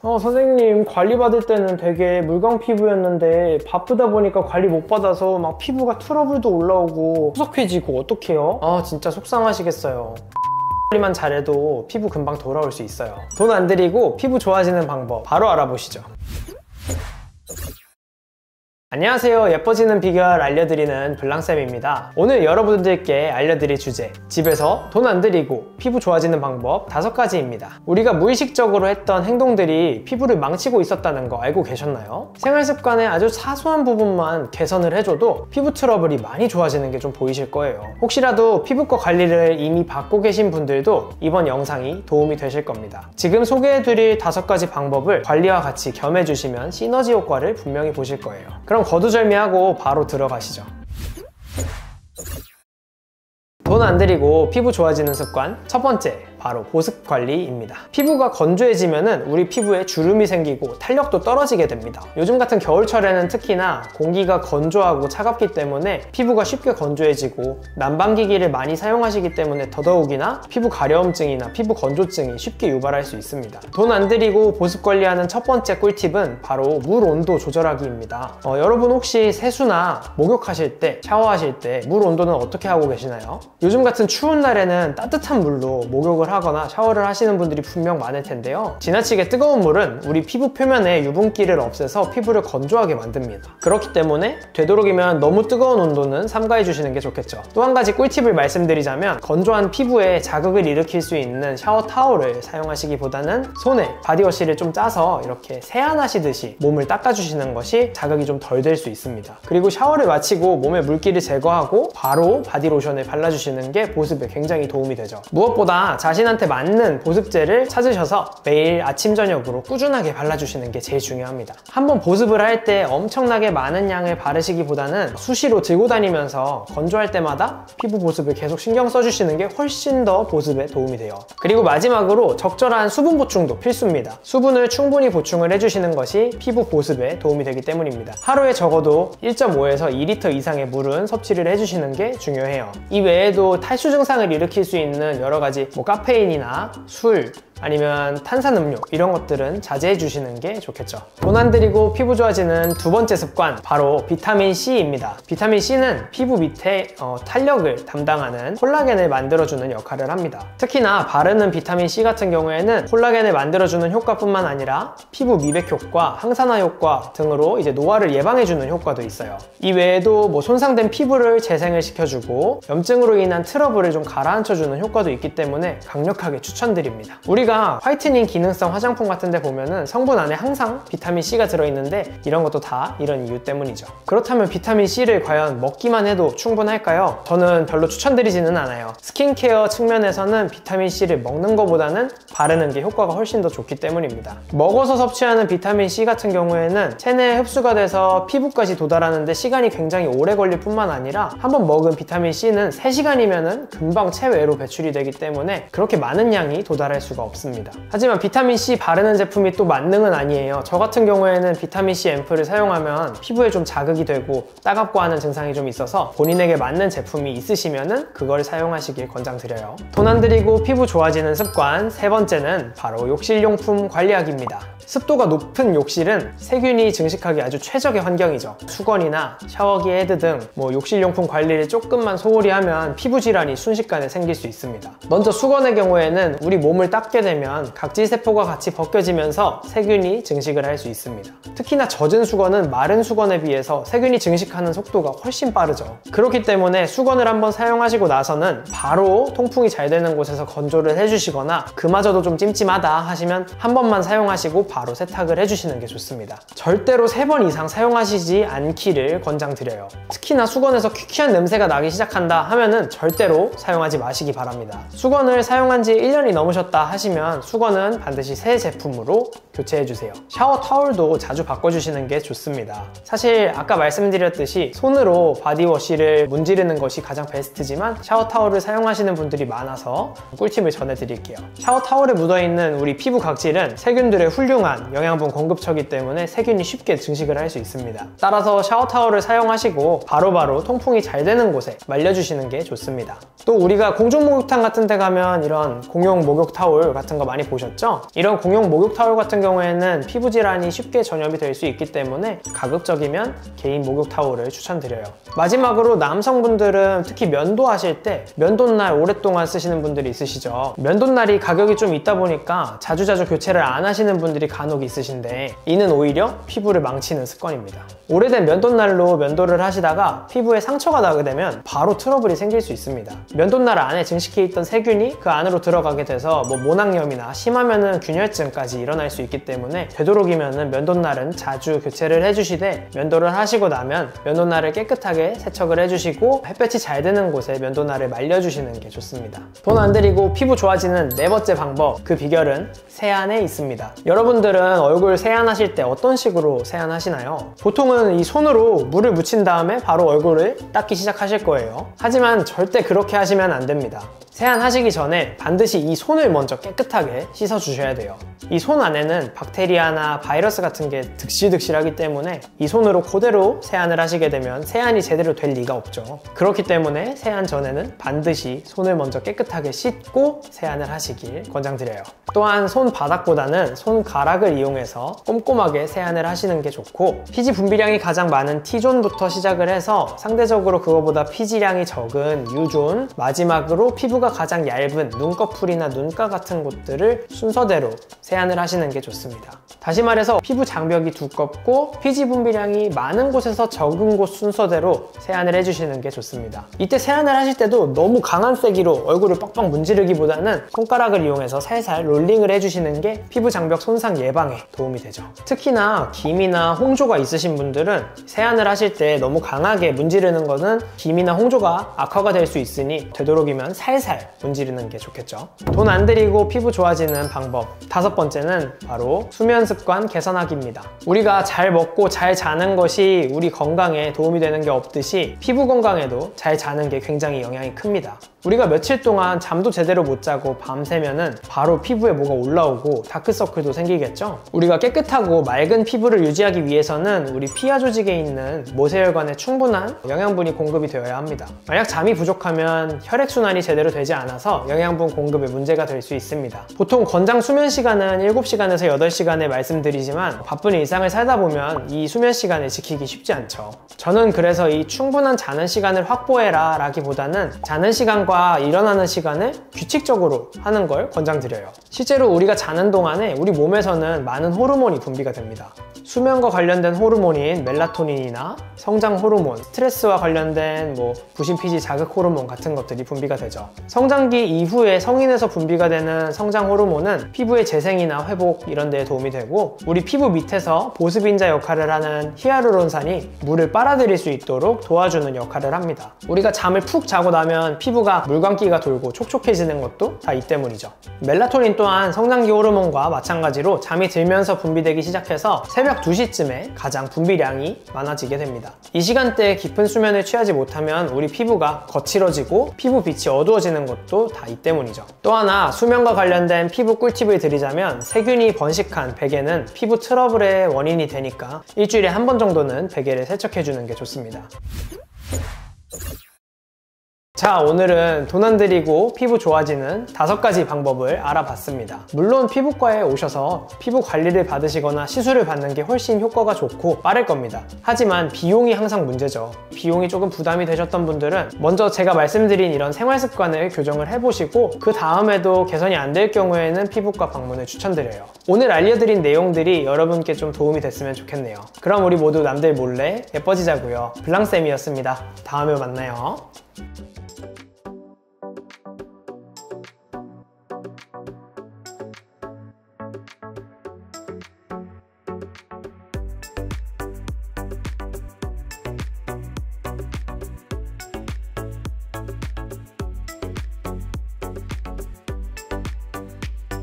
선생님, 관리받을 때는 되게 물광 피부였는데 바쁘다 보니까 관리 못 받아서 막 피부가 트러블도 올라오고 후석해지고 어떡해요? 진짜 속상하시겠어요. 관리만 잘해도 피부 금방 돌아올 수 있어요. 돈 안 들이고 피부 좋아지는 방법 바로 알아보시죠. 안녕하세요. 예뻐지는 비결 알려드리는 블랑쌤입니다. 오늘 여러분들께 알려드릴 주제, 집에서 돈 안 들이고 피부 좋아지는 방법 5가지입니다. 우리가 무의식적으로 했던 행동들이 피부를 망치고 있었다는 거 알고 계셨나요? 생활습관의 아주 사소한 부분만 개선을 해줘도 피부 트러블이 많이 좋아지는 게 좀 보이실 거예요. 혹시라도 피부과 관리를 이미 받고 계신 분들도 이번 영상이 도움이 되실 겁니다. 지금 소개해드릴 5가지 방법을 관리와 같이 겸해주시면 시너지 효과를 분명히 보실 거예요. 그럼 거두절미하고 바로 들어가시죠. 돈 안 들이고 피부 좋아지는 습관 첫 번째, 바로 보습 관리입니다. 피부가 건조해지면은 우리 피부에 주름이 생기고 탄력도 떨어지게 됩니다. 요즘 같은 겨울철에는 특히나 공기가 건조하고 차갑기 때문에 피부가 쉽게 건조해지고 난방기기를 많이 사용하시기 때문에 더더욱이나 피부 가려움증이나 피부 건조증이 쉽게 유발할 수 있습니다. 돈 안 들이고 보습 관리하는 첫 번째 꿀팁은 바로 물 온도 조절하기입니다. 여러분 혹시 세수나 목욕하실 때, 샤워하실 때 물 온도는 어떻게 하고 계시나요? 요즘 같은 추운 날에는 따뜻한 물로 목욕을 하거나 샤워를 하시는 분들이 분명 많을 텐데요. 지나치게 뜨거운 물은 우리 피부 표면에 유분기를 없애서 피부를 건조하게 만듭니다. 그렇기 때문에 되도록이면 너무 뜨거운 온도는 삼가해 주시는 게 좋겠죠. 또 한 가지 꿀팁을 말씀드리자면 건조한 피부에 자극을 일으킬 수 있는 샤워 타올을 사용하시기보다는 손에 바디워시를 좀 짜서 이렇게 세안하시듯이 몸을 닦아주시는 것이 자극이 좀 덜 될 수 있습니다. 그리고 샤워를 마치고 몸의 물기를 제거하고 바로 바디로션을 발라주시는 게 보습에 굉장히 도움이 되죠. 무엇보다 자신한테 맞는 보습제를 찾으셔서 매일 아침 저녁으로 꾸준하게 발라주시는 게 제일 중요합니다. 한번 보습을 할 때 엄청나게 많은 양을 바르시기보다는 수시로 들고 다니면서 건조할 때마다 피부 보습을 계속 신경 써주시는 게 훨씬 더 보습에 도움이 돼요. 그리고 마지막으로 적절한 수분 보충도 필수입니다. 수분을 충분히 보충을 해주시는 것이 피부 보습에 도움이 되기 때문입니다. 하루에 적어도 1.5에서 2리터 이상의 물은 섭취를 해주시는 게 중요해요. 이 외에도 탈수 증상을 일으킬 수 있는 여러 가지 카페인이나 술, 아니면 탄산음료 이런 것들은 자제해 주시는 게 좋겠죠. 돈 안 들이고 피부 좋아지는 두 번째 습관, 바로 비타민C입니다. 비타민C는 피부 밑에 탄력을 담당하는 콜라겐을 만들어주는 역할을 합니다. 특히나 바르는 비타민C 같은 경우에는 콜라겐을 만들어주는 효과뿐만 아니라 피부 미백 효과, 항산화 효과 등으로 이제 노화를 예방해주는 효과도 있어요. 이 외에도 손상된 피부를 재생을 시켜주고 염증으로 인한 트러블을 좀 가라앉혀주는 효과도 있기 때문에 강력하게 추천드립니다. 우리가 화이트닝 기능성 화장품 같은 데 보면은 성분 안에 항상 비타민C가 들어있는데 이런 것도 다 이런 이유 때문이죠. 그렇다면 비타민C를 과연 먹기만 해도 충분할까요? 저는 별로 추천드리지는 않아요. 스킨케어 측면에서는 비타민C를 먹는 것보다는 바르는 게 효과가 훨씬 더 좋기 때문입니다. 먹어서 섭취하는 비타민C 같은 경우에는 체내에 흡수가 돼서 피부까지 도달하는데 시간이 굉장히 오래 걸릴 뿐만 아니라 한번 먹은 비타민C는 3시간이면은 금방 체외로 배출이 되기 때문에 그렇게 많은 양이 도달할 수가 없습니다. 하지만 비타민C 바르는 제품이 또 만능은 아니에요. 저 같은 경우에는 비타민C 앰플을 사용하면 피부에 좀 자극이 되고 따갑고 하는 증상이 좀 있어서 본인에게 맞는 제품이 있으시면은 그걸 사용하시길 권장드려요. 돈 안 들이고 피부 좋아지는 습관 세 번째는 바로 욕실용품 관리하기입니다. 습도가 높은 욕실은 세균이 증식하기 아주 최적의 환경이죠. 수건이나 샤워기 헤드 등 욕실용품 관리를 조금만 소홀히 하면 피부 질환이 순식간에 생길 수 있습니다. 먼저 수건의 경우에는 우리 몸을 닦게 되면 각질세포가 같이 벗겨지면서 세균이 증식을 할 수 있습니다. 특히나 젖은 수건은 마른 수건에 비해서 세균이 증식하는 속도가 훨씬 빠르죠. 그렇기 때문에 수건을 한번 사용하시고 나서는 바로 통풍이 잘 되는 곳에서 건조를 해주시거나 그마저도 좀 찜찜하다 하시면 한 번만 사용하시고 바로 세탁을 해주시는 게 좋습니다. 절대로 3번 이상 사용하시지 않기를 권장드려요. 특히나 수건에서 퀴퀴한 냄새가 나기 시작한다 하면은 절대로 사용하지 마시기 바랍니다. 수건을 사용한 지 1년이 넘으셨다 하시면 수건은 반드시 새 제품으로 교체해주세요. 샤워 타올도 자주 바꿔주시는 게 좋습니다. 사실 아까 말씀드렸듯이 손으로 바디워시를 문지르는 것이 가장 베스트지만 샤워 타올을 사용하시는 분들이 많아서 꿀팁을 전해드릴게요. 샤워 타올에 묻어있는 우리 피부 각질은 세균들의 훌륭한 영양분 공급처이기 때문에 세균이 쉽게 증식을 할 수 있습니다. 따라서 샤워 타올을 사용하시고 바로바로 통풍이 잘 되는 곳에 말려주시는 게 좋습니다. 또 우리가 공중 목욕탕 같은 데 가면 이런 공용 목욕 타올 같은 거 많이 보셨죠? 이런 공용 목욕 타올 같은 경우에는 피부 질환이 쉽게 전염이 될 수 있기 때문에 가급적이면 개인 목욕 타올을 추천드려요. 마지막으로 남성분들은 특히 면도하실 때 면도날 오랫동안 쓰시는 분들이 있으시죠. 면도날이 가격이 좀 있다 보니까 자주자주 교체를 안 하시는 분들이 간혹 있으신데, 이는 오히려 피부를 망치는 습관입니다. 오래된 면도날로 면도를 하시다가 피부에 상처가 나게 되면 바로 트러블이 생길 수 있습니다. 면도날 안에 증식해 있던 세균이 그 안으로 들어가게 돼서 모낭염이나 심하면은 균열증까지 일어날 수 있기 때문에 되도록이면은 면도날은 자주 교체를 해주시되, 면도를 하시고 나면 면도날을 깨끗하게 세척을 해주시고 햇볕이 잘 드는 곳에 면도날을 말려주시는 게 좋습니다. 돈 안 들이고 피부 좋아지는 네 번째 방법, 그 비결은 세안에 있습니다. 여러분들은 얼굴 세안하실 때 어떤 식으로 세안하시나요? 보통은 이 손으로 물을 묻힌 다음에 바로 얼굴을 닦기 시작하실 거예요. 하지만 절대 그렇게 하시면 안 됩니다. 세안하시기 전에 반드시 이 손을 먼저 깨끗하게 씻어 주셔야 돼요. 이 손 안에는 박테리아나 바이러스 같은 게 득실득실하기 때문에 이 손으로 그대로 세안을 하시게 되면 세안이 제대로 될 리가 없죠. 그렇기 때문에 세안 전에는 반드시 손을 먼저 깨끗하게 씻고 세안을 하시길 권장드려요. 또한 손바닥보다는 손가락을 이용해서 꼼꼼하게 세안을 하시는 게 좋고, 피지 분비량이 가장 많은 T존부터 시작을 해서 상대적으로 그거보다 피지량이 적은 U존, 마지막으로 피부가 가장 얇은 눈꺼풀이나 눈가 같은 곳들을 순서대로 세안을 하시는 게 좋습니다. 다시 말해서 피부 장벽이 두껍고 피지 분비량이 많은 곳에서 적은 곳 순서대로 세안을 해주시는 게 좋습니다. 이때 세안을 하실 때도 너무 강한 세기로 얼굴을 빡빡 문지르기보다는 손가락을 이용해서 살살 롤링을 해주시는 게 피부 장벽 손상 예방에 도움이 되죠. 특히나 기미나 홍조가 있으신 분들은 세안을 하실 때 너무 강하게 문지르는 것은 기미나 홍조가 악화가 될 수 있으니 되도록이면 살살 문지르는 게 좋겠죠. 돈 안 들이고 피부 좋아지는 방법, 다섯 번째는 바로 수면 습관 개선하기입니다. 우리가 잘 먹고 잘 자는 것이 우리 건강에 도움이 되는 게 없듯이 피부 건강에도 잘 자는 게 굉장히 영향이 큽니다. 우리가 며칠 동안 잠도 제대로 못 자고 밤새면은 바로 피부에 뭐가 올라오고 다크서클도 생기겠죠? 우리가 깨끗하고 맑은 피부를 유지하기 위해서는 우리 피하 조직에 있는 모세혈관에 충분한 영양분이 공급이 되어야 합니다. 만약 잠이 부족하면 혈액순환이 제대로 되지 않아서 영양분 공급에 문제가 될 수 있습니다. 보통 권장 수면 시간은 7시간에서 8시간에 말씀드리지만 바쁜 일상을 살다 보면 이 수면 시간을 지키기 쉽지 않죠. 저는 그래서 이 충분한 자는 시간을 확보해라 라기보다는 자는 시간과 일어나는 시간을 규칙적으로 하는 걸 권장드려요. 실제로 우리가 자는 동안에 우리 몸에서는 많은 호르몬이 분비가 됩니다. 수면과 관련된 호르몬인 멜라토닌이나 성장 호르몬, 스트레스와 관련된 부신피지 자극 호르몬 같은 것들이 분비가 되죠. 성장기 이후에 성인에서 분비가 되는 성장 호르몬은 피부의 재생이나 회복 이런 데에 도움이 되고, 우리 피부 밑에서 보습인자 역할을 하는 히알루론산이 물을 빨아들일 수 있도록 도와주는 역할을 합니다. 우리가 잠을 푹 자고 나면 피부가 물광기가 돌고 촉촉해지는 것도 다 이 때문이죠. 멜라토닌 또한 성장기 호르몬과 마찬가지로 잠이 들면서 분비되기 시작해서 새벽 2시쯤에 가장 분비량이 많아지게 됩니다. 이 시간대에 깊은 수면을 취하지 못하면 우리 피부가 거칠어지고 피부 빛이 어두워지는 것도 다 이 때문이죠. 또 하나 수면과 관련된 피부 꿀팁을 드리자면, 세균이 번식한 베개는 피부 트러블의 원인이 되니까 일주일에 한 번 정도는 베개를 세척해주는 게 좋습니다. 자, 오늘은 돈 안 들이고 피부 좋아지는 5가지 방법을 알아봤습니다. 물론 피부과에 오셔서 피부 관리를 받으시거나 시술을 받는 게 훨씬 효과가 좋고 빠를 겁니다. 하지만 비용이 항상 문제죠. 비용이 조금 부담이 되셨던 분들은 먼저 제가 말씀드린 이런 생활 습관을 교정을 해보시고 그 다음에도 개선이 안 될 경우에는 피부과 방문을 추천드려요. 오늘 알려드린 내용들이 여러분께 좀 도움이 됐으면 좋겠네요. 그럼 우리 모두 남들 몰래 예뻐지자고요. 블랑쌤이었습니다. 다음에 만나요.